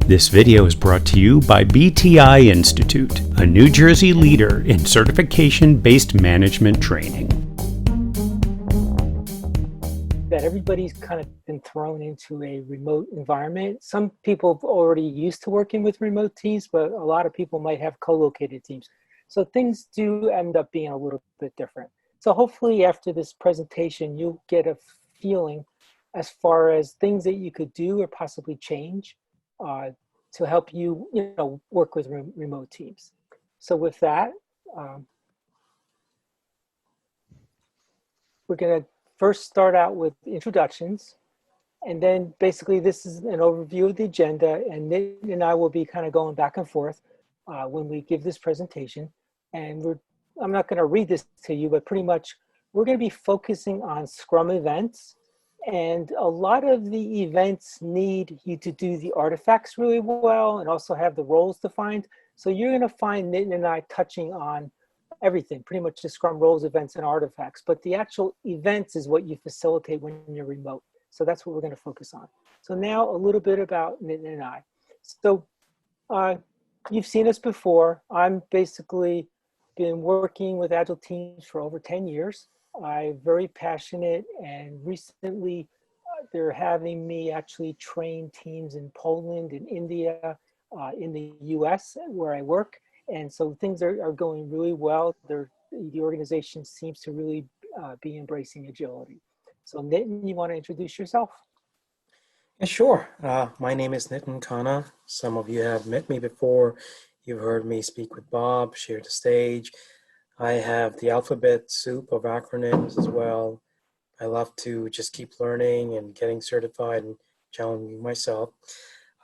This video is brought to you by BTI Institute, a New Jersey leader in certification-based management training. That everybody's kind of been thrown into a remote environment. Some people have already used to working with remote teams, but a lot of people might have co-located teams. So things do end up being a little bit different. So hopefully after this presentation, you'll get a feeling as far as things that you could do or possibly change to help you, work with remote teams. So with that, we're going to first start out with introductions, and then basically this is an overview of the agenda, and Nitin and I will be kind of going back and forth when we give this presentation. And I'm not going to read this to you, but pretty much we're going to be focusing on Scrum events. And a lot of the events need you to do the artifacts really well and also have the roles defined. So you're going to find Nitin and I touching on everything, pretty much the Scrum roles, events, and artifacts. But the actual events is what you facilitate when you're remote. So that's what we're going to focus on. So now a little bit about Nitin and I. So you've seen us before. I'm basically been working with Agile teams for over 10 years. I'm very passionate, and recently they're having me actually train teams in Poland and India, in the US where I work. And so things are going really well. The organization seems to really be embracing agility. So Nitin, you want to introduce yourself? Yeah, sure. My name is Nitin Khanna. Some of you have met me before. You've heard me speak with Bob, share the stage. I have the alphabet soup of acronyms as well. I love to just keep learning and getting certified and challenging myself.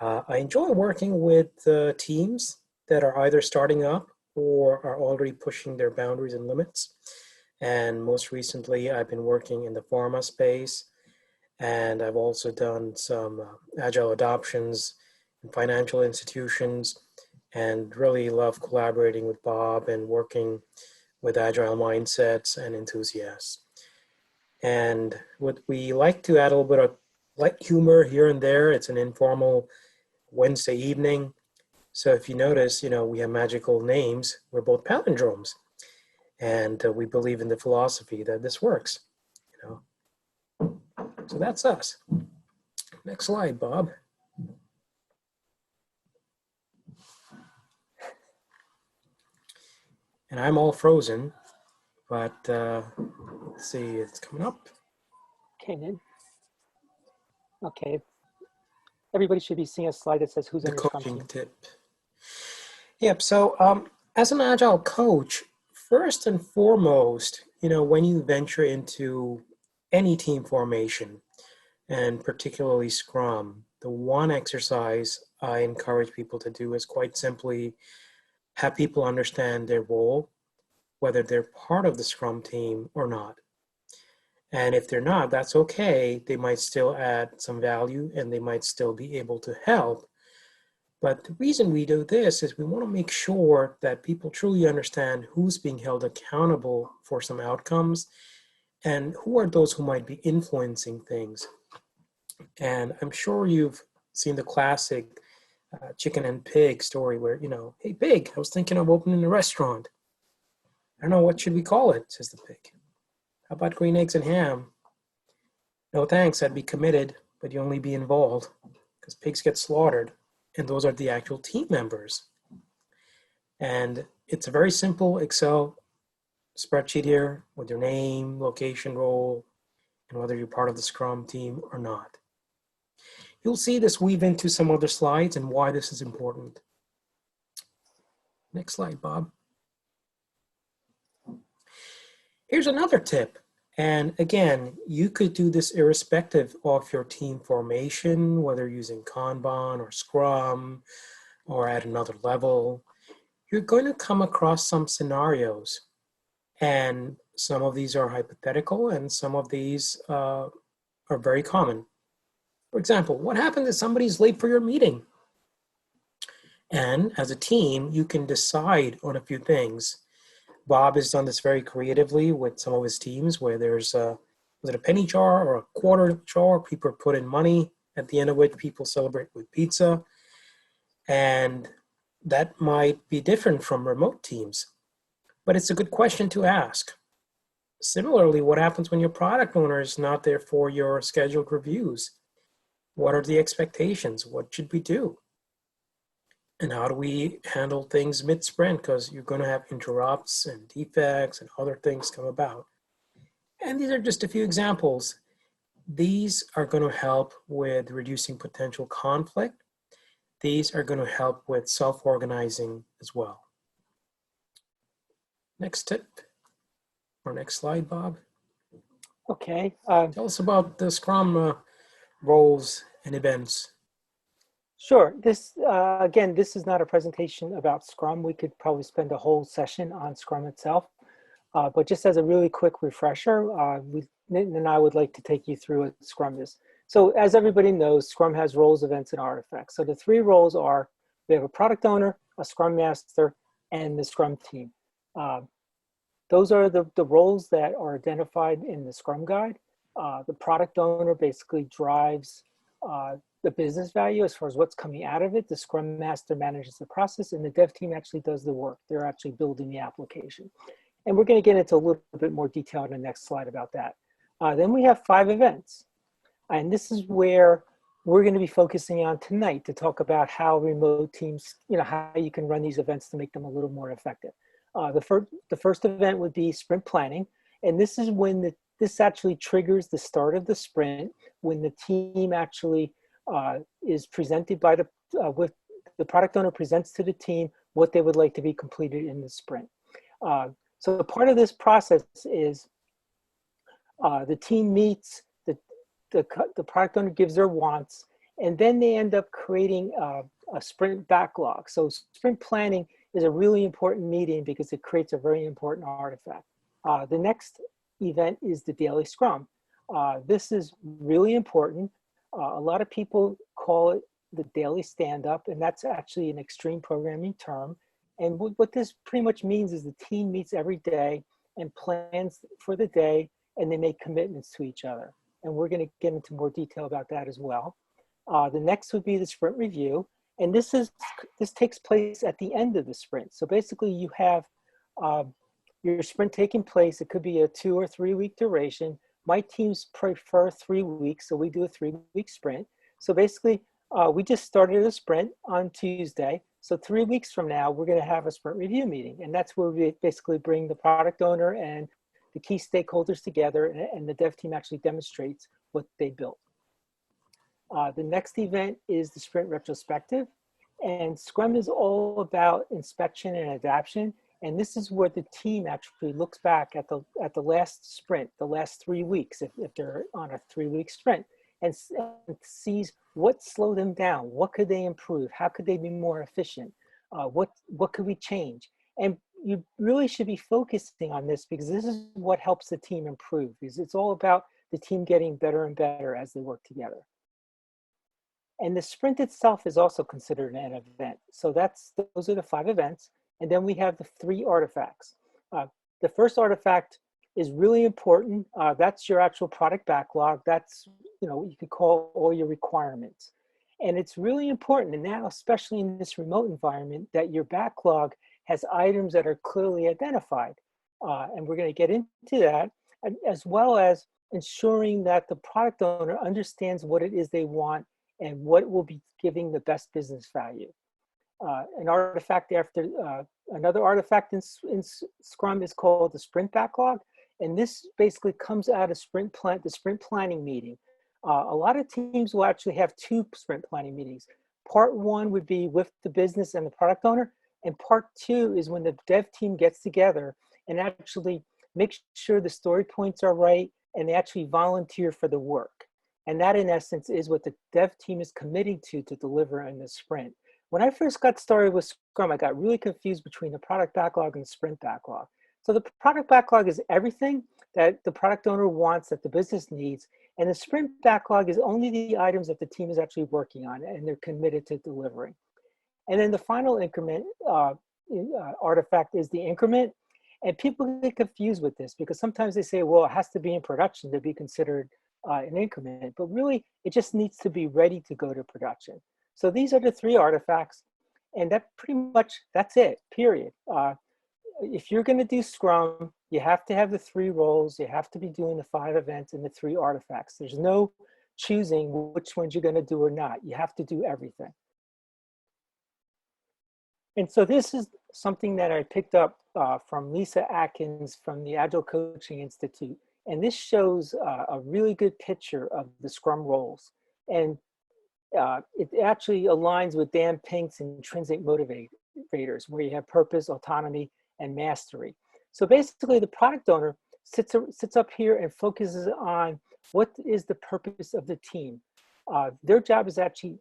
I enjoy working with teams that are either starting up or are already pushing their boundaries and limits. And most recently, I've been working in the pharma space, and I've also done some agile adoptions in financial institutions, and really love collaborating with Bob and working with agile mindsets and enthusiasts. And what we like to add a little bit of light humor here and there. It's an informal Wednesday evening. So if you notice, we have magical names. We're both palindromes. And we believe in the philosophy that this works. So that's us. Next slide, Bob. And I'm all frozen, but let's see, it's coming up. Okay, Nitin. Okay. Everybody should be seeing a slide that says who's on your Scrum team. The coaching tip. Yep, so as an Agile coach, first and foremost, when you venture into any team formation, and particularly Scrum, the one exercise I encourage people to do is quite simply have people understand their role, whether they're part of the Scrum team or not. And if they're not, that's okay. They might still add some value and they might still be able to help. But the reason we do this is we want to make sure that people truly understand who's being held accountable for some outcomes and who are those who might be influencing things. And I'm sure you've seen the classic chicken and pig story where, hey, pig, I was thinking of opening a restaurant. I don't know, what should we call it, says the pig. How about green eggs and ham? No thanks, I'd be committed, but you only be involved because pigs get slaughtered, and those are the actual team members. And it's a very simple Excel spreadsheet here with your name, location, role, and whether you're part of the Scrum team or not. You'll see this weave into some other slides and why this is important. Next slide, Bob. Here's another tip. And again, you could do this irrespective of your team formation, whether using Kanban or Scrum or at another level. You're going to come across some scenarios. And some of these are hypothetical and some of these are very common. For example, what happens if somebody's late for your meeting? And as a team, you can decide on a few things. Bob has done this very creatively with some of his teams where there's was it a penny jar or a quarter jar? People put in money, at the end of which people celebrate with pizza. And that might be different from remote teams, but it's a good question to ask. Similarly, what happens when your product owner is not there for your scheduled reviews? What are the expectations? What should we do? And how do we handle things mid-sprint? Because you're going to have interrupts and defects and other things come about. And these are just a few examples. These are going to help with reducing potential conflict. These are going to help with self-organizing as well. Next tip, or next slide, Bob. Okay. Tell us about the Scrum roles and events. Sure. This, again, this is not a presentation about Scrum. We could probably spend a whole session on Scrum itself. But just as a really quick refresher, Nitin and I would like to take you through what Scrum is. So as everybody knows, Scrum has roles, events, and artifacts. So the three roles are, we have a product owner, a Scrum Master, and the Scrum team. Those are the roles that are identified in the Scrum Guide. The product owner basically drives the business value as far as what's coming out of it. The Scrum Master manages the process, and the dev team actually does the work. They're actually building the application. And we're going to get into a little bit more detail in the next slide about that. Then we have 5 events. And this is where we're going to be focusing on tonight to talk about how remote teams, how you can run these events to make them a little more effective. The first event would be sprint planning. And this is when this actually triggers the start of the sprint, when the team actually is presented by with the product owner presents to the team what they would like to be completed in the sprint. So part of this process is the team meets, the product owner gives their wants, and then they end up creating a sprint backlog. So sprint planning is a really important meeting because it creates a very important artifact. The next event is the daily scrum. This is really important. A lot of people call it the daily stand-up, and that's actually an extreme programming term. And what this pretty much means is the team meets every day and plans for the day, and they make commitments to each other. And we're going to get into more detail about that as well. The next would be the sprint review. And this takes place at the end of the sprint. So basically you have your sprint taking place. It could be a 2 or 3 week duration. My teams prefer 3 weeks, so we do a 3-week sprint. So basically we just started a sprint on Tuesday. So 3 weeks from now, we're going to have a sprint review meeting. And that's where we basically bring the product owner and the key stakeholders together, and the dev team actually demonstrates what they built. The next event is the sprint retrospective. And Scrum is all about inspection and adaptation. And this is where the team actually looks back at the last sprint, the last 3 weeks, if they're on a 3-week sprint, and sees what slowed them down, what could they improve, how could they be more efficient, what could we change. And you really should be focusing on this because this is what helps the team improve, because it's all about the team getting better and better as they work together. And the sprint itself is also considered an event. So those are the 5 events. And then we have the 3 artifacts. The first artifact is really important. That's your actual product backlog. That's, you could call all your requirements. And it's really important, and now especially in this remote environment, that your backlog has items that are clearly identified. And we're going to get into that, as well as ensuring that the product owner understands what it is they want and what will be giving the best business value. Another artifact in Scrum is called the sprint backlog. And this basically comes out of the sprint planning meeting. A lot of teams will actually have 2 sprint planning meetings. Part 1 would be with the business and the product owner. And part 2 is when the dev team gets together and actually make sure the story points are right and they actually volunteer for the work. And that, in essence, is what the dev team is committing to deliver in the sprint. When I first got started with Scrum, I got really confused between the product backlog and the sprint backlog. So the product backlog is everything that the product owner wants, that the business needs. And the sprint backlog is only the items that the team is actually working on and they're committed to delivering. And then the final increment artifact is the increment. And people get confused with this because sometimes they say, well, it has to be in production to be considered an increment, but really it just needs to be ready to go to production. So these are the 3 artifacts. And that pretty much, that's it, period. If you're going to do Scrum, you have to have the 3 roles, you have to be doing the 5 events and the 3 artifacts. There's no choosing which ones you're going to do or not. You have to do everything. And so this is something that I picked up from Lisa Atkins from the Agile Coaching Institute. And this shows a really good picture of the Scrum roles. And it actually aligns with Dan Pink's intrinsic motivators, where you have purpose, autonomy, and mastery. So basically the product owner sits up here and focuses on what is the purpose of the team. Their job is actually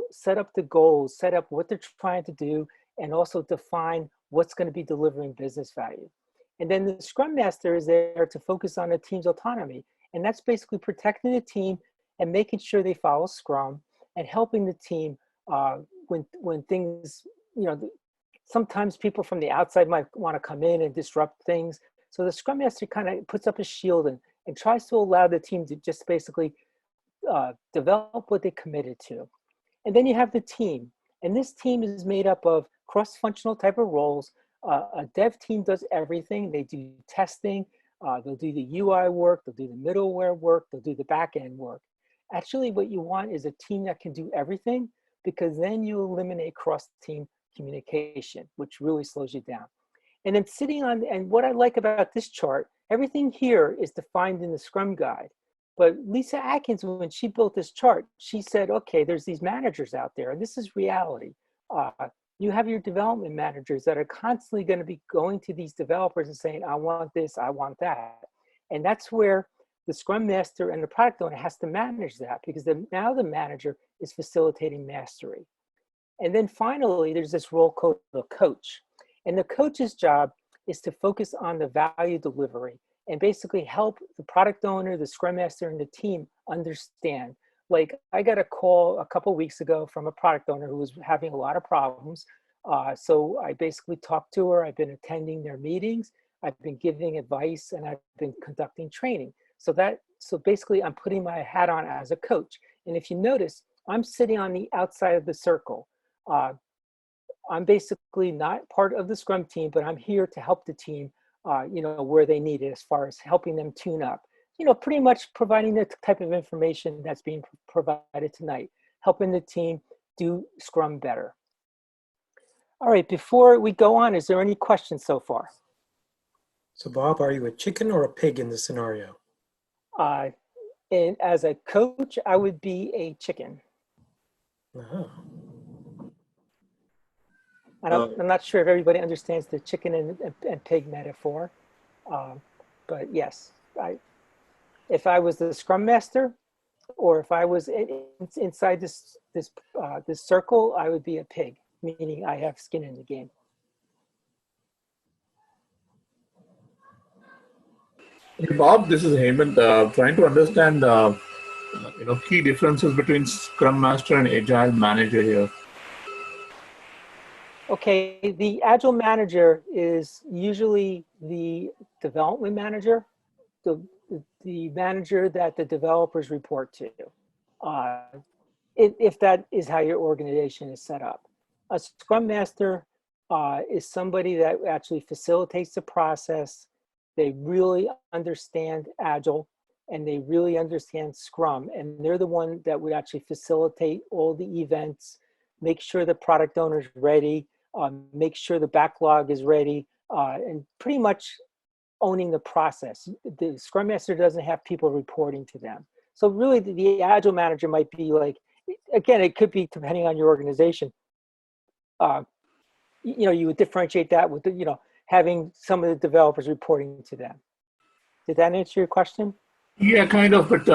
set up the goals, set up what they're trying to do, and also define what's going to be delivering business value. And then the Scrum Master is there to focus on the team's autonomy. And that's basically protecting the team and making sure they follow Scrum and helping the team when things, sometimes people from the outside might want to come in and disrupt things. So the Scrum Master kind of puts up a shield and tries to allow the team to just basically develop what they committed to. And then you have the team. And this team is made up of cross-functional type of roles. A dev team does everything. They do testing, they'll do the UI work, they'll do the middleware work, they'll do the back-end work. Actually, what you want is a team that can do everything, because then you eliminate cross-team communication, which really slows you down. And then and what I like about this chart, everything here is defined in the Scrum guide. But Lisa Atkins, when she built this chart, she said, okay, there's these managers out there, and this is reality. You have your development managers that are constantly going to be going to these developers and saying, I want this, I want that. And that's where the Scrum Master and the product owner has to manage that, because now the manager is facilitating mastery. And then finally, there's this role called the coach. And the coach's job is to focus on the value delivery and basically help the product owner, the Scrum Master, and the team understand. Like, I got a call a couple weeks ago from a product owner who was having a lot of problems. So I basically talked to her. I've been attending their meetings. I've been giving advice, and I've been conducting training. So basically I'm putting my hat on as a coach. And if you notice, I'm sitting on the outside of the circle. I'm basically not part of the Scrum team, but I'm here to help the team, where they need it, as far as helping them tune up. Pretty much providing the type of information that's being provided tonight, helping the team do Scrum better. All right, before we go on, is there any questions so far? So Bob, are you a chicken or a pig in this scenario? And as a coach, I would be a chicken. Uh-huh. I'm not sure if everybody understands the chicken and pig metaphor, but yes, if I was the Scrum Master, or if I was inside this circle, I would be a pig, meaning I have skin in the game. Hey, Bob, this is Hemant. Trying to understand, key differences between Scrum Master and Agile Manager here. Okay, the Agile Manager is usually the development manager, the manager that the developers report to, if that is how your organization is set up. A Scrum Master is somebody that actually facilitates the process. They really understand Agile, and they really understand Scrum, and they're the one that would actually facilitate all the events, make sure the product owner's ready, make sure the backlog is ready, and pretty much owning the process. The Scrum Master doesn't have people reporting to them. So really the Agile Manager might be like, again, it could be depending on your organization. You would differentiate that with, having some of the developers reporting to them. Did that answer your question? Yeah, kind of, but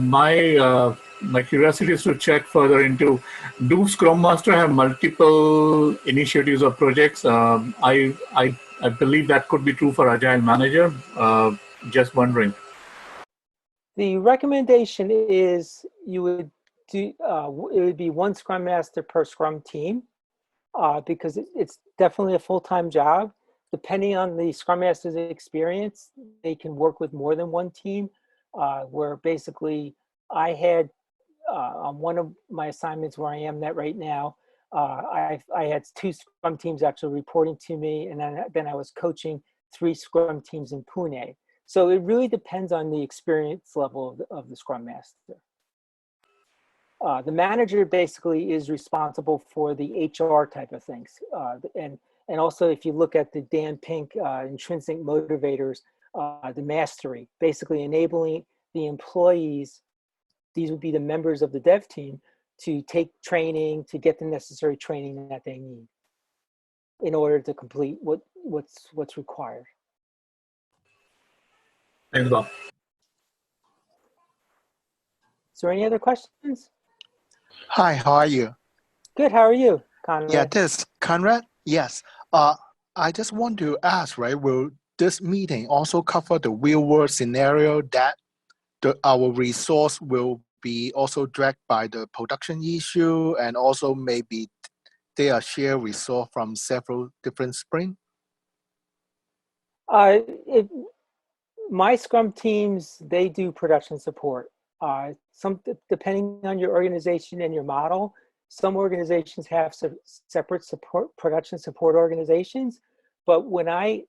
my curiosity is to check further into, do Scrum Master have multiple initiatives or projects? I believe that could be true for Agile Manager. Just wondering. The recommendation is you would do, it would be one Scrum Master per Scrum team, because it's definitely a full-time job. Depending on the Scrum Master's experience, they can work with more than one team, where basically I had on one of my assignments where I am at right now, I had 2 Scrum teams actually reporting to me, and then I was coaching 3 Scrum teams in Pune. So it really depends on the experience level of the Scrum Master. The manager basically is responsible for the HR type of things. And also if you look at the Dan Pink intrinsic motivators, the mastery, basically enabling the employees, these would be the members of the dev team, to take training, to get the necessary training that they need in order to complete what's required. Thanks, Bob. Is there any other questions? Hi, how are you? Good, how are you, Conrad? Yeah, this is Conrad. Yes. I just want to ask, right, will this meeting also cover the real world scenario that our resource will be also dragged by the production issue, and also maybe they are shared resource from several different sprints? My Scrum teams, they do production support. Depending on your organization and your model, some organizations have separate production support organizations. But when I'll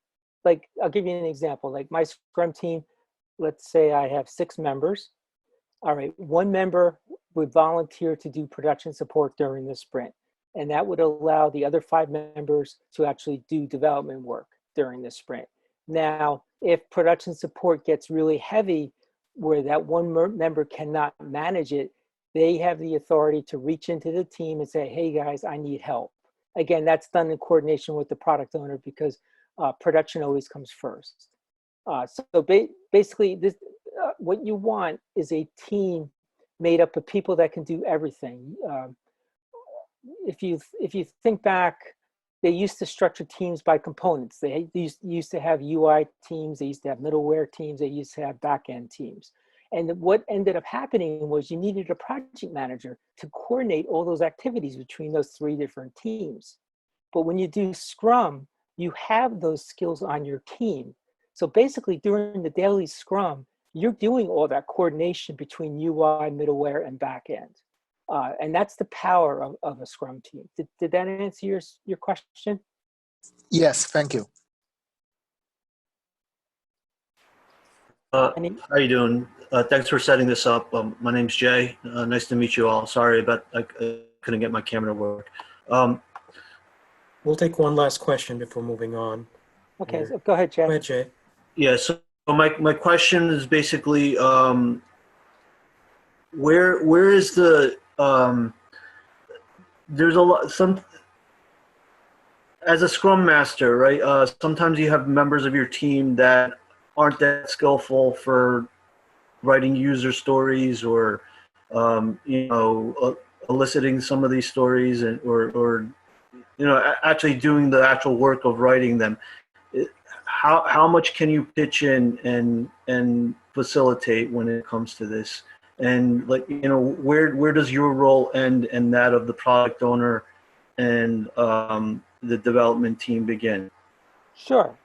give you an example, like my Scrum team, let's say I have 6 members. All right, 1 member would volunteer to do production support during the sprint. And that would allow the other 5 members to actually do development work during the sprint. Now, if production support gets really heavy, where that 1 member cannot manage it, they have the authority to reach into the team and say, hey guys, I need help. Again, that's done in coordination with the product owner, because production always comes first. Basically, what you want is a team made up of people that can do everything. If you think back, they used to structure teams by components. They used to have UI teams, they used to have middleware teams, they used to have back-end teams. And what ended up happening was you needed a project manager to coordinate all those activities between those 3 different teams. But when you do Scrum, you have those skills on your team. So basically during the daily Scrum, you're doing all that coordination between UI, middleware, and back-end. And that's the power of a Scrum team. Did that answer your question? Yes, thank you. How are you doing? Thanks for setting this up. My name's Jay. Nice to meet you all. Sorry about I couldn't get my camera to work. We'll take one last question before moving on. Okay, so go ahead, Jay. Go ahead, Jay. Yeah, so my question is basically, where is the, there's a lot, as a Scrum Master, right? Sometimes you have members of your team that aren't that skillful for writing user stories, or eliciting some of these stories, and or actually doing the actual work of writing them. How much can you pitch in and facilitate when it comes to this? And where does your role end and that of the product owner and the development team begin? Sure.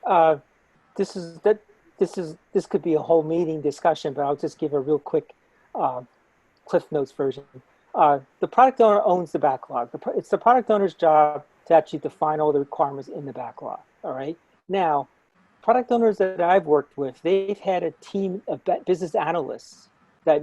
This could be a whole meeting discussion, but I'll just give a real quick Cliff Notes version. The product owner owns the backlog. It's the product owner's job to actually define all the requirements in the backlog. All right. Now, product owners that I've worked with, they've had a team of business analysts that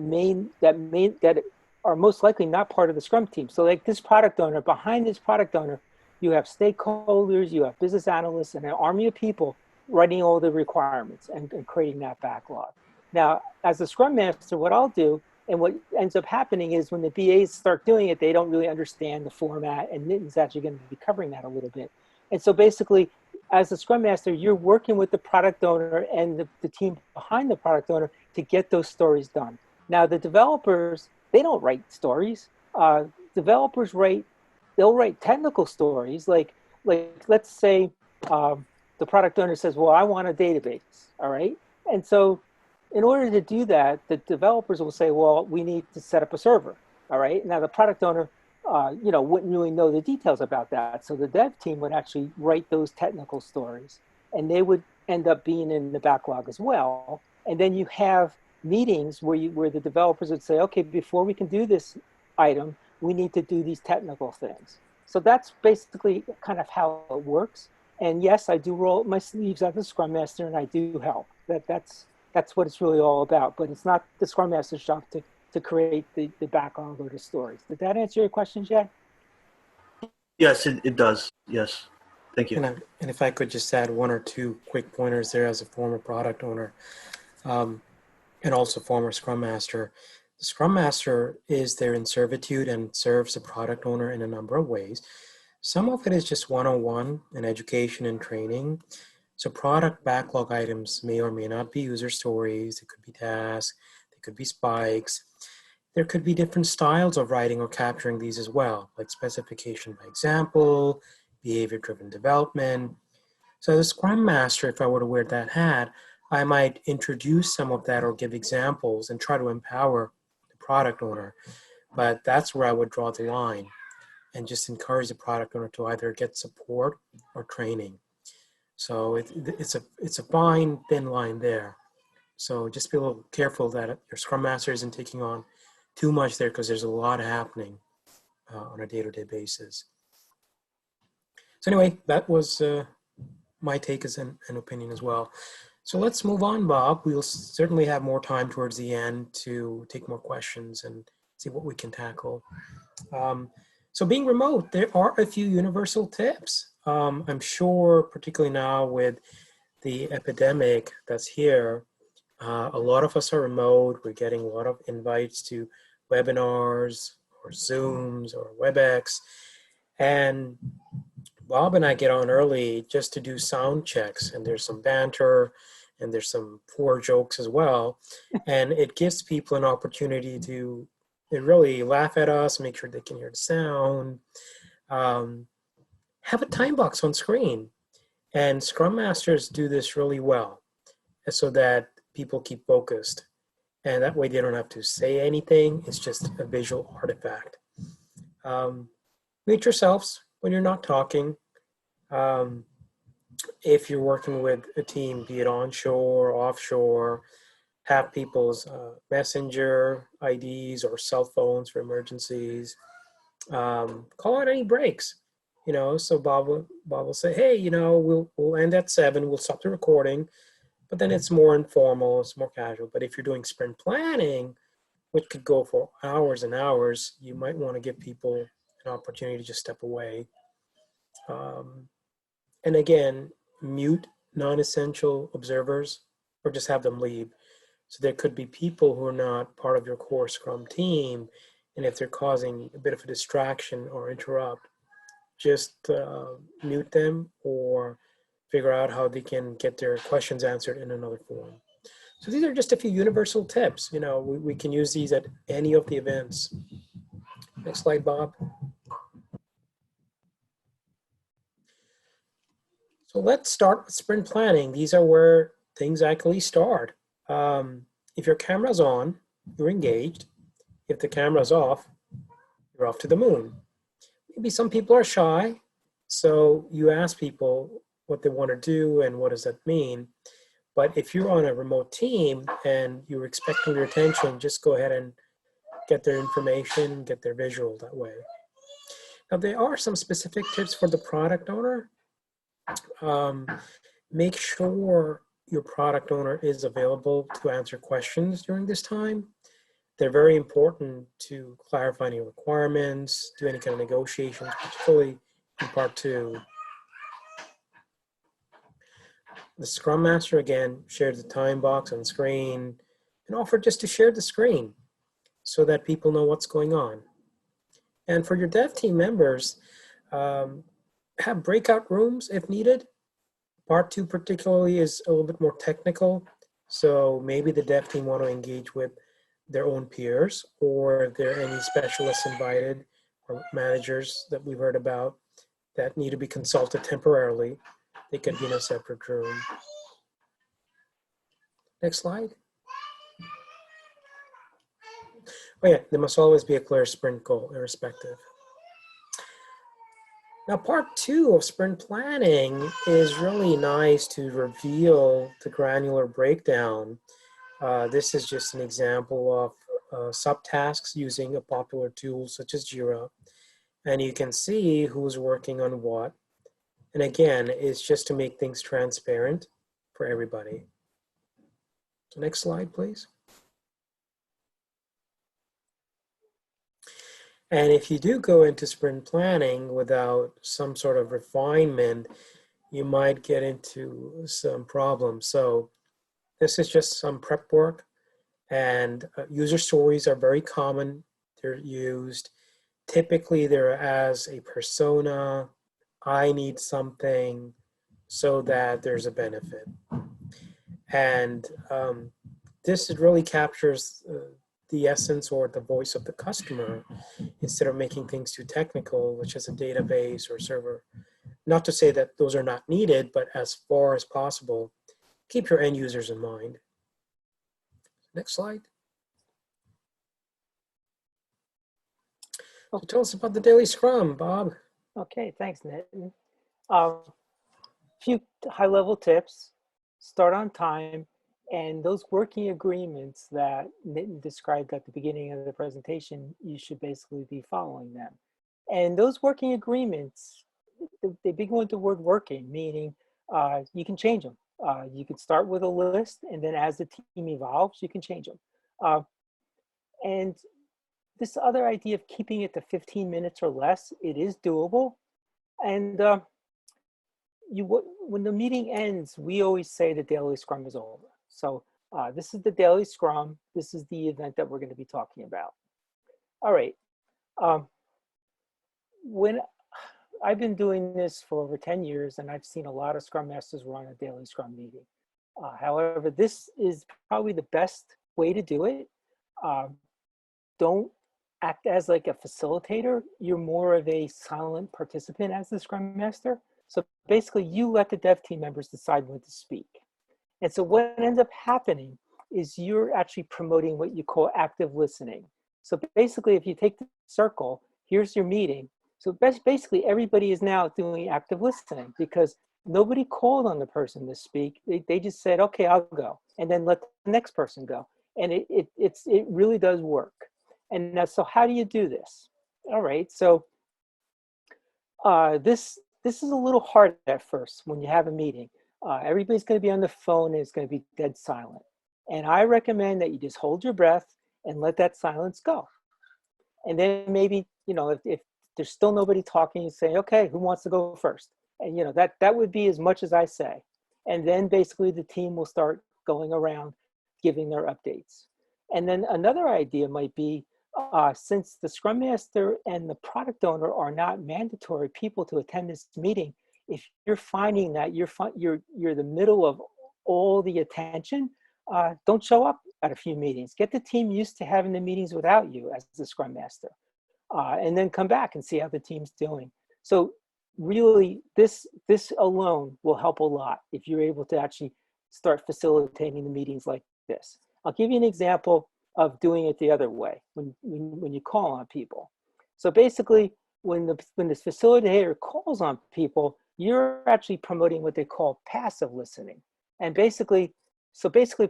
are most likely not part of the Scrum team. So like this product owner, behind this product owner, you have stakeholders, you have business analysts, and an army of people writing all the requirements and creating that backlog. Now, as a Scrum Master, what I'll do, and what ends up happening is when the BAs start doing it, they don't really understand the format, and Nitin's actually going to be covering that a little bit. And so basically, as a Scrum Master, you're working with the product owner and the team behind the product owner to get those stories done. Now, the developers, they don't write stories. Developers they'll write technical stories. Like let's say the product owner says, well, I want a database, all right? And so in order to do that, the developers will say, well, we need to set up a server, all right? Now, the product owner wouldn't really know the details about that. So the dev team would actually write those technical stories, and they would end up being in the backlog as well. And then you have meetings where the developers would say, okay, before we can do this item, we need to do these technical things. So that's basically kind of how it works. And yes, I do roll up my sleeves as the Scrum Master, and I do help. That's what it's really all about. But it's not the Scrum Master's job to create the backlog or the stories. Did that answer your question, Jay? Yes, it does. Yes. Thank you. And if I could just add one or two quick pointers there as a former product owner and also former Scrum Master. The Scrum Master is there in servitude and serves the product owner in a number of ways. Some of it is just one-on-one in education and training. So product backlog items may or may not be user stories. It could be tasks. They could be spikes. There could be different styles of writing or capturing these as well, like specification by example, behavior-driven development. So as a Scrum Master, if I were to wear that hat, I might introduce some of that or give examples and try to empower the product owner. But that's where I would draw the line and just encourage the product owner to either get support or training. So it's a fine, thin line there. So just be a little careful that your Scrum Master isn't taking on too much there, because there's a lot happening on a day-to-day basis. So anyway, that was my take as an opinion as well. So let's move on, Bob. We'll certainly have more time towards the end to take more questions and see what we can tackle. So being remote, there are a few universal tips. I'm sure, particularly now with the epidemic that's here, a lot of us are remote. We're getting a lot of invites to webinars or Zooms or WebEx. And Bob and I get on early just to do sound checks, and there's some banter and there's some poor jokes as well. And it gives people an opportunity to really laugh at us, make sure they can hear the sound. Have a time box on screen. And Scrum Masters do this really well so that people keep focused. And that way they don't have to say anything. It's just a visual artifact. Mute yourselves when you're not talking. If you're working with a team, be it onshore, offshore, have people's messenger IDs or cell phones for emergencies. Call out any breaks. So Bob will say, hey, we'll end at 7. We'll stop the recording. But then it's more informal, it's more casual. But if you're doing sprint planning, which could go for hours and hours, you might want to give people an opportunity to just step away. And again, mute non-essential observers or just have them leave. So there could be people who are not part of your core Scrum team, and if they're causing a bit of a distraction or interrupt, just mute them or figure out how they can get their questions answered in another form. So these are just a few universal tips. We can use these at any of the events. Next slide, Bob. So let's start with sprint planning. These are where things actually start. If your camera's on, you're engaged. If the camera's off, you're off to the moon. Maybe some people are shy, so you ask people what they want to do and what does that mean. But if you're on a remote team and you're expecting their attention, just go ahead and get their information, get their visual that way. Now, there are some specific tips for the product owner. Make sure your product owner is available to answer questions during this time. They're very important to clarify any requirements, do any kind of negotiations, particularly in part 2. The Scrum Master, again, shares the time box on screen and offer just to share the screen so that people know what's going on. And for your dev team members, have breakout rooms if needed. Part 2 particularly is a little bit more technical, so maybe the dev team want to engage with their own peers, or if there are any specialists invited or managers that we've heard about that need to be consulted temporarily, they could be in a separate room. Next slide. Oh yeah, there must always be a clear sprint goal, irrespective. Now, part 2 of sprint planning is really nice to reveal the granular breakdown. This is just an example of subtasks using a popular tool such as Jira. And you can see who's working on what. And again, it's just to make things transparent for everybody. So next slide, please. And if you do go into sprint planning without some sort of refinement, you might get into some problems. So this is just some prep work, and user stories are very common. They're used. Typically, they're as a persona. I need something so that there's a benefit. And this really captures the essence or the voice of the customer instead of making things too technical, which is a database or server. Not to say that those are not needed, but as far as possible, keep your end users in mind. Next slide. So tell us about the daily Scrum, Bob. Okay, thanks, Nitin. Few high-level tips: start on time, and those working agreements that Nitin described at the beginning of the presentation, you should basically be following them. And those working agreements, they begin with the word working, meaning you can change them. You can start with a list, and then as the team evolves, you can change them. And this other idea of keeping it to 15 minutes or less, it is doable. And when the meeting ends, we always say the daily Scrum is over. So this is the daily Scrum. This is the event that we're going to be talking about. All right. When I've been doing this for over 10 years, and I've seen a lot of Scrum Masters run a daily Scrum meeting. However, this is probably the best way to do it. Don't act as like a facilitator. You're more of a silent participant as the Scrum Master. So basically, you let the dev team members decide when to speak. And so what ends up happening is you're actually promoting what you call active listening. So basically, if you take the circle, here's your meeting. So basically, everybody is now doing active listening because nobody called on the person to speak. They just said, okay, I'll go, and then let the next person go. And it really does work. And now, so how do you do this? All right, so this is a little hard at first when you have a meeting. Everybody's going to be on the phone and it's going to be dead silent. And I recommend that you just hold your breath and let that silence go. And then maybe, if there's still nobody talking, you say, okay, who wants to go first? And that would be as much as I say. And then basically the team will start going around giving their updates. And then another idea might be, since the Scrum Master and the product owner are not mandatory people to attend this meeting, if you're finding that you're the middle of all the attention, don't show up at a few meetings. Get the team used to having the meetings without you as the Scrum Master, and then come back and see how the team's doing. So really, this alone will help a lot if you're able to actually start facilitating the meetings like this. I'll give you an example of doing it the other way when you call on people. So basically, when the facilitator calls on people, you're actually promoting what they call passive listening. And basically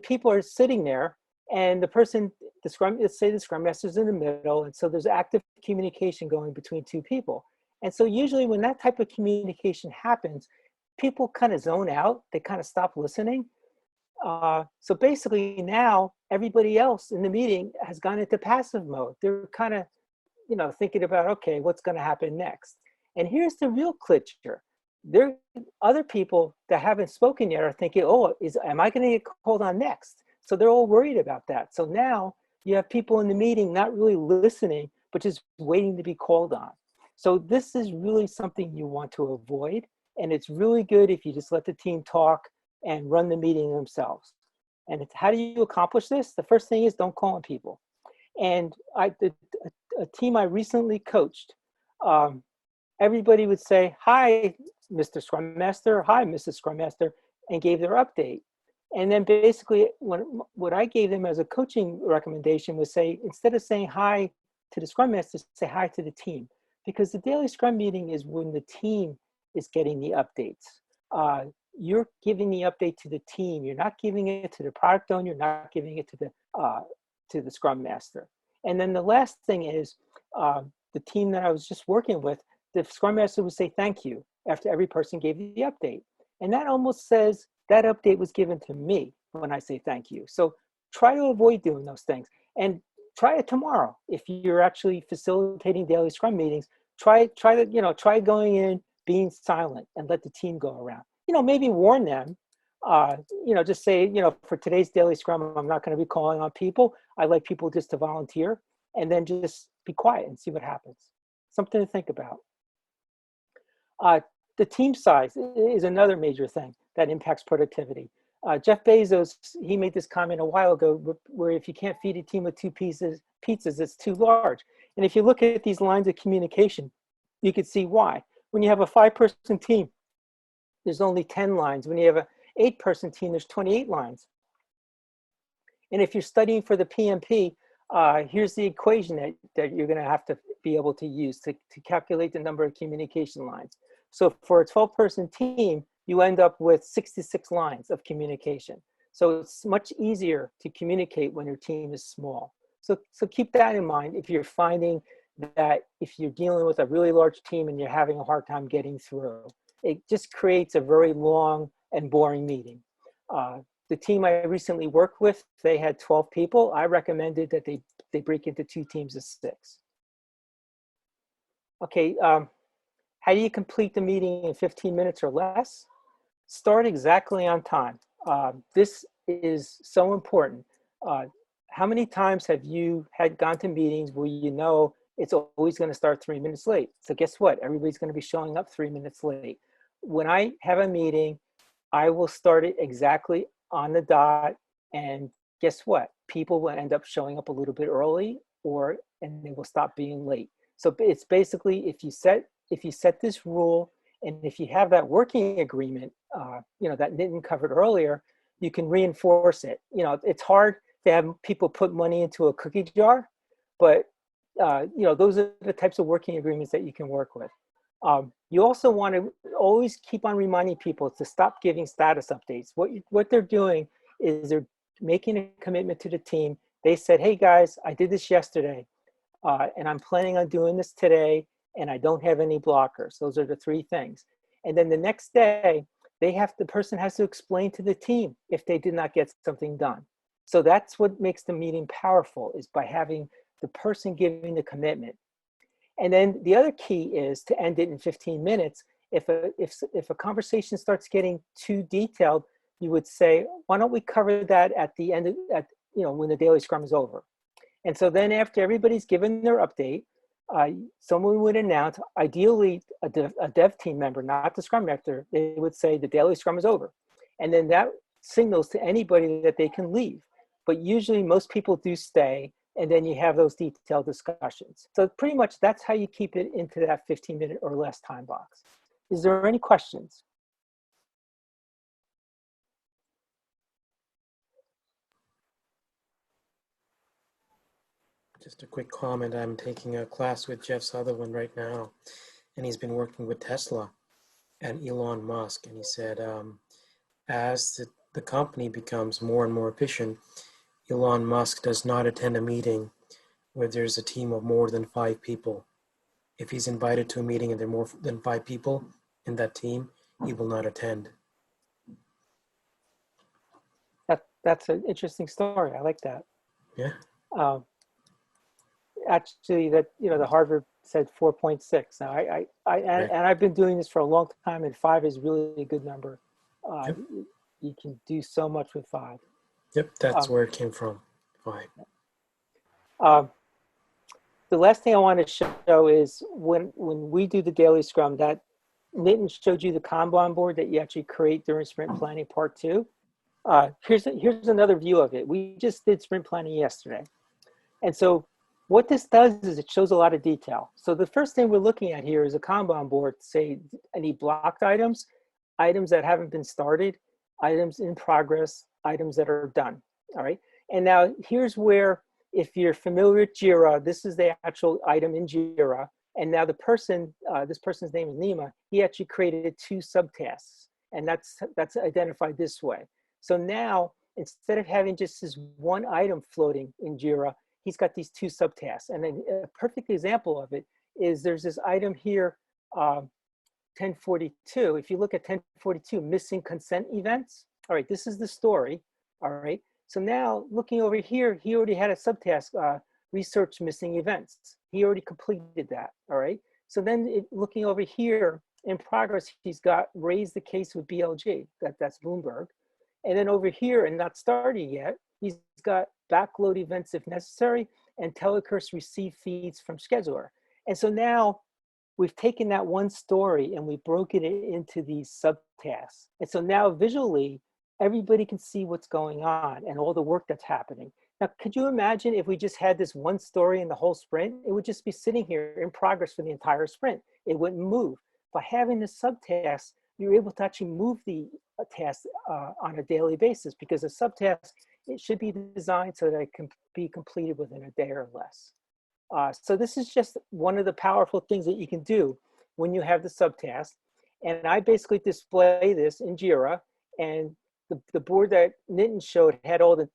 people are sitting there, and let's say the Scrum Master's in the middle, and so there's active communication going between two people. And so usually when that type of communication happens, people kind of zone out, they kind of stop listening. So basically now everybody else in the meeting has gone into passive mode. They're kind of, thinking about, okay, what's going to happen next? And here's the real clincher. There are other people that haven't spoken yet are thinking, oh, am I going to get called on next? So they're all worried about that. So now you have people in the meeting not really listening, but just waiting to be called on. So this is really something you want to avoid. And it's really good if you just let the team talk and run the meeting themselves. And how do you accomplish this? The first thing is don't call on people. And a team I recently coached, everybody would say, hi, Mr. Scrum Master, hi, Mrs. Scrum Master, and gave their update. And then basically what I gave them as a coaching recommendation was say, instead of saying hi to the Scrum Master, say hi to the team. Because the daily Scrum meeting is when the team is getting the updates. You're giving the update to the team. You're not giving it to the product owner. You're not giving it to the Scrum Master. And then the last thing is, the team that I was just working with, the Scrum Master would say thank you after every person gave the update. And that almost says that update was given to me when I say thank you. So try to avoid doing those things. And try it tomorrow. If you're actually facilitating daily Scrum meetings, try going in, being silent, and let the team go around. Maybe warn them. Just say, for today's daily Scrum, I'm not going to be calling on people. I like people just to volunteer, and then just be quiet and see what happens. Something to think about. The team size is another major thing that impacts productivity. Jeff Bezos, he made this comment a while ago where if you can't feed a team with 2 pizzas, it's too large. And if you look at these lines of communication, you can see why. When you have a 5-person team, there's only 10 lines. When you have an 8-person team, there's 28 lines. And if you're studying for the PMP, here's the equation that you're going to have to be able to use to calculate the number of communication lines. So for a 12-person team, you end up with 66 lines of communication. So it's much easier to communicate when your team is small. So keep that in mind if you're finding that if you're dealing with a really large team and you're having a hard time getting through. It just creates a very long and boring meeting. The team I recently worked with, they had 12 people. I recommended that they break into 2 teams of 6. Okay, how do you complete the meeting in 15 minutes or less? Start exactly on time. This is so important. How many times have you gone to meetings where it's always going to start 3 minutes late? So guess what? Everybody's going to be showing up 3 minutes late. When I have a meeting, I will start it exactly on the dot. And guess what? People will end up showing up a little bit early and they will stop being late. So it's basically, if you set this rule, and if you have that working agreement, that Nitin covered earlier, you can reinforce it. It's hard to have people put money into a cookie jar, but those are the types of working agreements that you can work with. You also want to always keep on reminding people to stop giving status updates. What they're doing is they're making a commitment to the team. They said, hey guys, I did this yesterday, and I'm planning on doing this today, and I don't have any blockers. Those are the 3 things. And then the next day, the person has to explain to the team if they did not get something done. So that's what makes the meeting powerful, is by having the person giving the commitment. And then the other key is to end it in 15 minutes. If a conversation starts getting too detailed, you would say, why don't we cover that at the end when the daily Scrum is over? And so then after everybody's given their update, someone would announce, ideally a dev team member, not the Scrum Master, they would say the daily Scrum is over. And then that signals to anybody that they can leave. But usually most people do stay, and then you have those detailed discussions. So pretty much that's how you keep it into that 15-minute or less time box. Is there any questions? Just a quick comment. I'm taking a class with Jeff Sutherland right now, and he's been working with Tesla and Elon Musk. And he said, as the company becomes more and more efficient, Elon Musk does not attend a meeting where there's a team of more than 5 people. If he's invited to a meeting and there are more than 5 people in that team, he will not attend. That's an interesting story. I like that. Yeah. Actually, that the Harvard said 4.6. Now right. And I've been doing this for a long time, and 5 is really a good number. Yep. You can do so much with 5. Yep, that's where it came from. 5. The last thing I want to show is when we do the daily Scrum, that Nitin showed you the Kanban board that you actually create during sprint planning part 2. Here's another view of it. We just did sprint planning yesterday. And so what this does is it shows a lot of detail. So the first thing we're looking at here is a Kanban board, say any blocked items, items that haven't been started, items in progress, items that are done, all right? And now here's where, if you're familiar with Jira, this is the actual item in Jira. And now the person, this person's name is Nima, he actually created 2 subtasks, and that's identified this way. So now, instead of having just this one item floating in Jira, he's got these 2 subtasks. And then a perfect example of it is there's this item here, 1042. If you look at 1042, missing consent events. All right, this is the story. All right, so now looking over here, he already had a subtask, research missing events. He already completed that. All right, so then looking over here in progress, he's got raised the case with BLG, that's Bloomberg. And then over here, and not starting yet, he's got backload events if necessary, and telecurse receive feeds from scheduler. And so now we've taken that one story and we broken it into these subtasks. And so now visually, everybody can see what's going on and all the work that's happening. Now, could you imagine if we just had this one story in the whole sprint? It would just be sitting here in progress for the entire sprint. It wouldn't move. By having the subtasks, you're able to actually move the task on a daily basis, because a subtask, it should be designed so that it can be completed within a day or less. So this is just one of the powerful things that you can do when you have the subtask. And I basically display this in Jira, and the board that Nitin showed had all the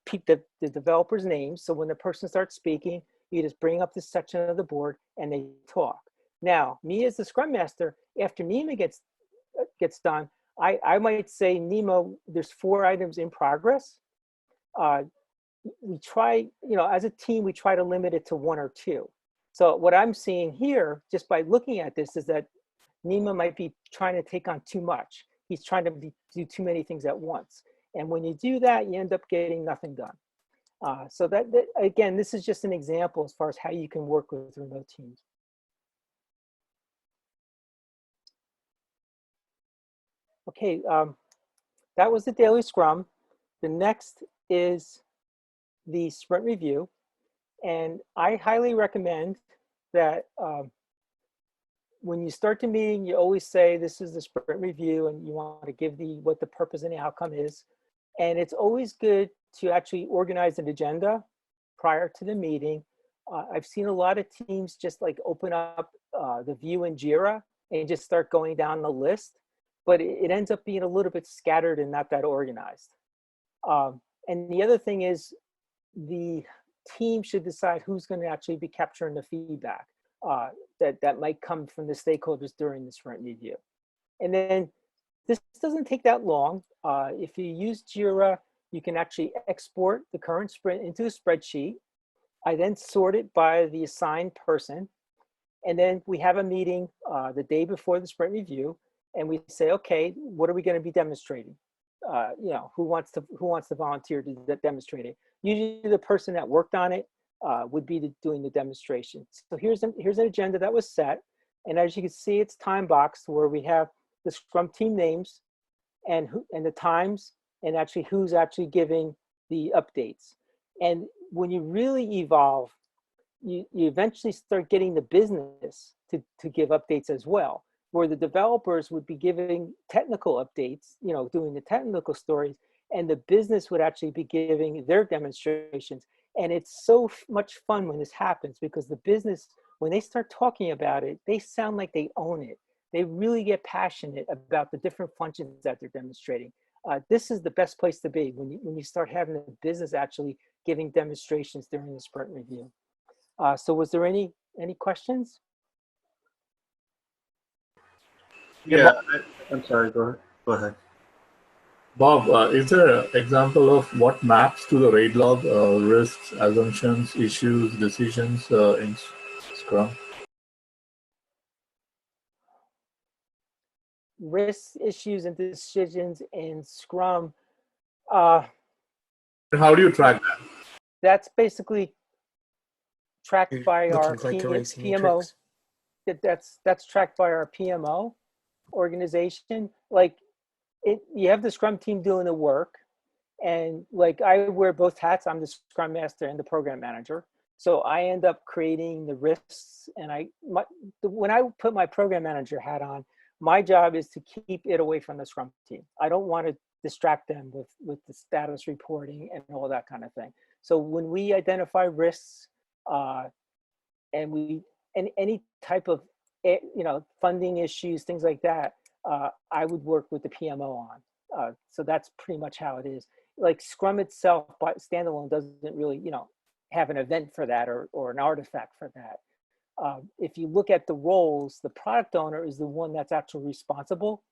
developers' names. So when the person starts speaking, you just bring up this section of the board and they talk. Now, me as the Scrum Master, after Nima gets done, I might say, Nima, there's 4 items in progress. We try, as a team, we try to limit it to 1 or 2. So what I'm seeing here, just by looking at this, is that Nima might be trying to take on too much. He's trying to do too many things at once. And when you do that, you end up getting nothing done. So that, again, this is just an example as far as how you can work with remote teams. Okay, that was the daily Scrum. The next is the sprint review. And I highly recommend that when you start the meeting, you always say, this is the sprint review, and you want to give what the purpose and the outcome is. And it's always good to actually organize an agenda prior to the meeting. I've seen a lot of teams just like open up the view in Jira and just start going down the list, but it ends up being a little bit scattered and not that organized. And the other thing is, the team should decide who's going to actually be capturing the feedback that might come from the stakeholders during the sprint review. And then this doesn't take that long. If you use Jira, you can actually export the current sprint into a spreadsheet. I then sort it by the assigned person. And then we have a meeting the day before the sprint review, and we say, okay, what are we going to be demonstrating? Who wants to volunteer to demonstrate it? Usually the person that worked on it would be doing the demonstration. So here's an agenda that was set. And as you can see, it's time boxed, where we have the Scrum team names and the times, and actually who's actually giving the updates. And when you really evolve, you eventually start getting the business to give updates as well, where the developers would be giving technical updates, doing the technical stories, and the business would actually be giving their demonstrations. And it's so much fun when this happens, because the business, when they start talking about it, they sound like they own it. They really get passionate about the different functions that they're demonstrating. This is the best place to be when you start having the business actually giving demonstrations during the sprint review. So was there any questions? Yeah, I'm sorry, go ahead. Bob, is there an example of what maps to the RAID log, risks, assumptions, issues, decisions in Scrum? Risks, issues, and decisions in Scrum. How do you track that? That's basically tracked by our PMO. That's tracked by our PMO organization. Like you have the Scrum team doing the work, and like I wear both hats. I'm the Scrum Master and the Program Manager. So I end up creating the risks, and when I put my Program Manager hat on, my job is to keep it away from the Scrum team. I don't want to distract them with the status reporting and all that kind of thing. So when we identify risks, and any type of funding issues, things like that, I would work with the PMO on. So that's pretty much how it is. Like Scrum itself, by standalone, doesn't really have an event for that or an artifact for that. if you look at the roles, the product owner is the one that's actually responsible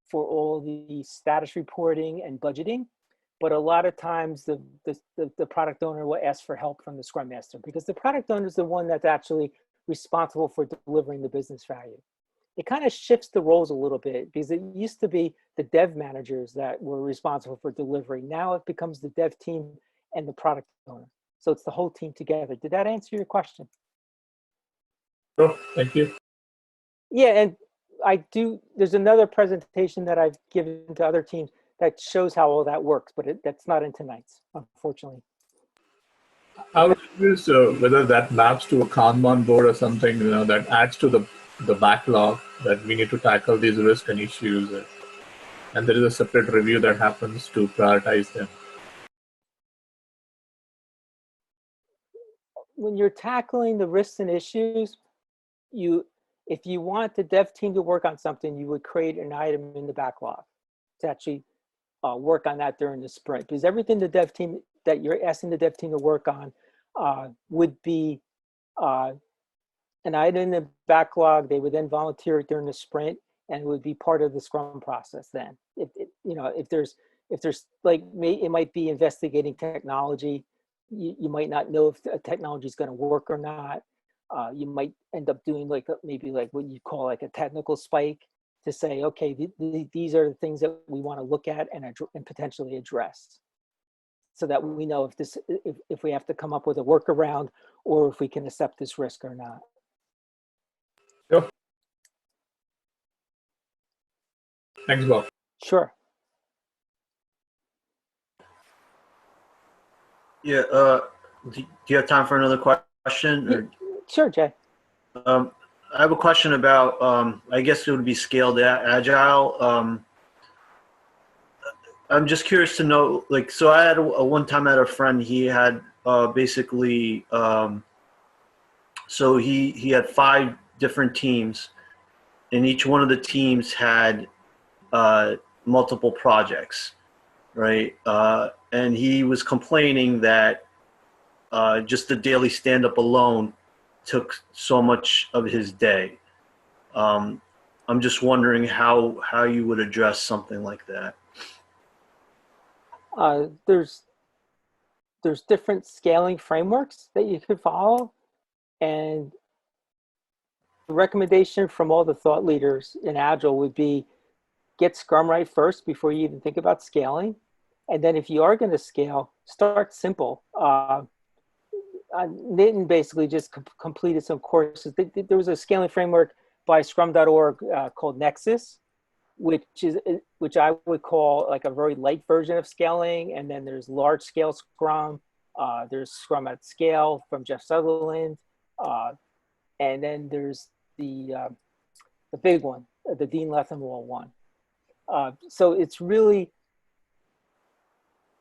for all the status reporting and budgeting. But a lot of times the product owner will ask for help from the Scrum Master, because the product owner is the one that's actually responsible for delivering the business value. It kind of shifts the roles a little bit, because it used to be the dev managers that were responsible for delivery. Now it becomes the dev team and the product owner. So it's the whole team together. Did that answer your question? Oh, thank you. Yeah, and there's another presentation that I've given to other teams that shows how all that works, but that's not in tonight's, unfortunately. I was curious whether that maps to a Kanban board or something, that adds to the backlog that we need to tackle these risks and issues. And there is a separate review that happens to prioritize them. When you're tackling the risks and issues, if you want the dev team to work on something, you would create an item in the backlog to actually work on that during the sprint, because everything the dev team that you're asking the dev team to work on would be an item in the backlog. They would then volunteer it during the sprint, and it would be part of the Scrum process. Then, if there's like, it might be investigating technology. You might not know if the technology is going to work or not. You might end up doing maybe what you call like a technical spike, to say, okay, these are the things that we want to look at and potentially address, so that we know if we have to come up with a workaround, or if we can accept this risk or not. Yep. Thanks, Bob. Sure. Yeah. Do you have time for another question? Or? Sure, Jay. I have a question about, I guess it would be scaled agile. I'm just curious to know, so I had one time I had a friend, he had basically, so he had 5 different teams, and each one of the teams had multiple projects, right? And he was complaining that just the daily stand-up alone took so much of his day. I'm just wondering how you would address something like that. There's different scaling frameworks that you could follow, and the recommendation from all the thought leaders in Agile would be, get Scrum right first before you even think about scaling. And then if you are going to scale, start simple. Nitin basically just completed some courses. There was a scaling framework by scrum.org called Nexus, which I would call like a very light version of scaling. And then there's large scale Scrum. There's Scrum at Scale from Jeff Sutherland. And then there's the big one, the Dean Lethenwall one. So it's really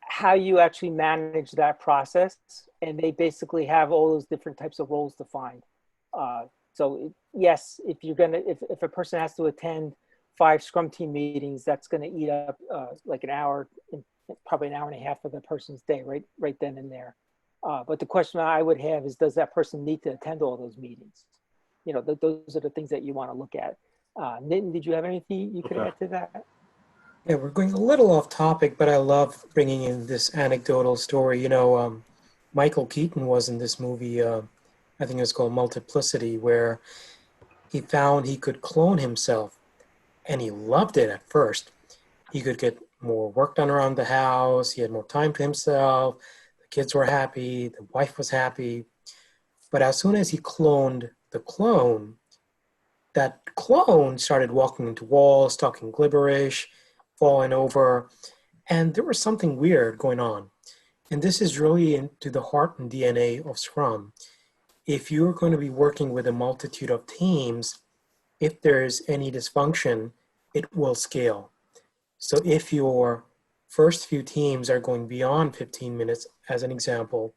how you actually manage that process. And they basically have all those different types of roles defined. So yes, if a person has to attend 5 Scrum team meetings, that's going to eat up like an hour, probably an hour and a half of the person's day, right then and there. But the question I would have is, does that person need to attend all those meetings? Those are the things that you want to look at. Nitin, did you have anything you could add to that? Yeah, we're going a little off topic, but I love bringing in this anecdotal story. Michael Keaton was in this movie, I think it was called Multiplicity, where he found he could clone himself, and he loved it at first. He could get more work done around the house. He had more time to himself. The kids were happy. The wife was happy. But as soon as he cloned the clone, that clone started walking into walls, talking gibberish, falling over, and there was something weird going on. And this is really into the heart and DNA of Scrum. If you're going to be working with a multitude of teams, if there's any dysfunction, it will scale. So if your first few teams are going beyond 15 minutes, as an example,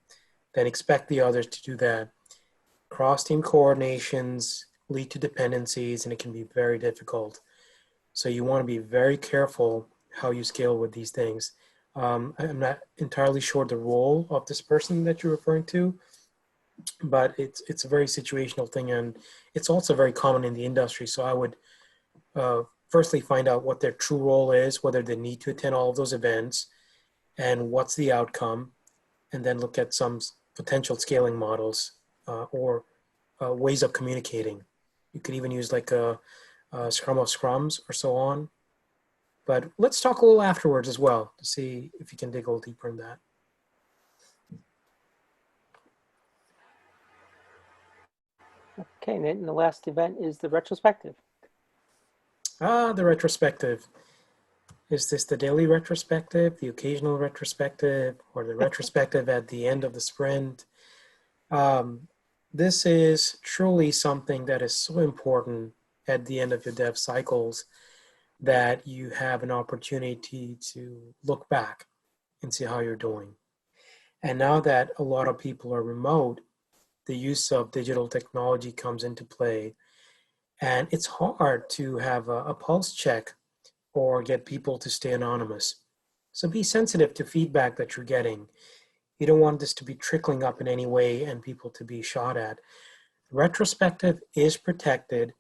then expect the others to do that. Cross-team coordinations lead to dependencies, and it can be very difficult. So you want to be very careful how you scale with these things. I'm not entirely sure the role of this person that you're referring to, but it's a very situational thing, and it's also very common in the industry. So I would firstly find out what their true role is, whether they need to attend all of those events, and what's the outcome, and then look at some potential scaling models or ways of communicating. You could even use like a Scrum of Scrums or so on. But let's talk a little afterwards as well to see if you can dig a little deeper in that. Okay, and the last event is the retrospective. The retrospective. Is this the daily retrospective, the occasional retrospective, or the retrospective at the end of the sprint? This is truly something that is so important at the end of your dev cycles, that you have an opportunity to look back and see how you're doing. And now that a lot of people are remote, the use of digital technology comes into play. And it's hard to have a pulse check or get people to stay anonymous. So be sensitive to feedback that you're getting. You don't want this to be trickling up in any way and people to be shot at. Retrospective is protected.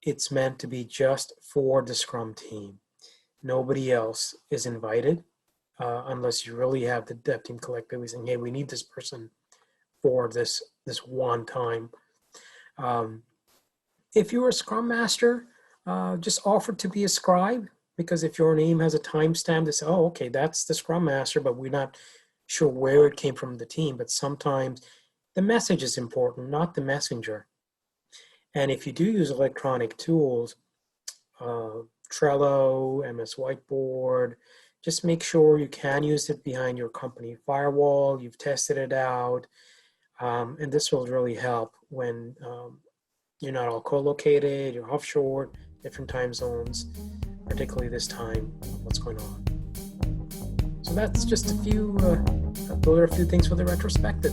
It's meant to be just for the Scrum team. Nobody else is invited unless you really have the dev team collectively saying, hey, we need this person for this one time. If you're a Scrum Master, just offer to be a scribe, because if your name has a timestamp, they say, oh, okay, that's the Scrum Master, but we're not sure where it came from the team. But sometimes the message is important, not the messenger. And if you do use electronic tools, Trello, MS Whiteboard, just make sure you can use it behind your company firewall, you've tested it out, and this will really help when you're not all co-located, you're offshore, different time zones, particularly this time, what's going on. So that's just a few, those are a few things for the retrospective.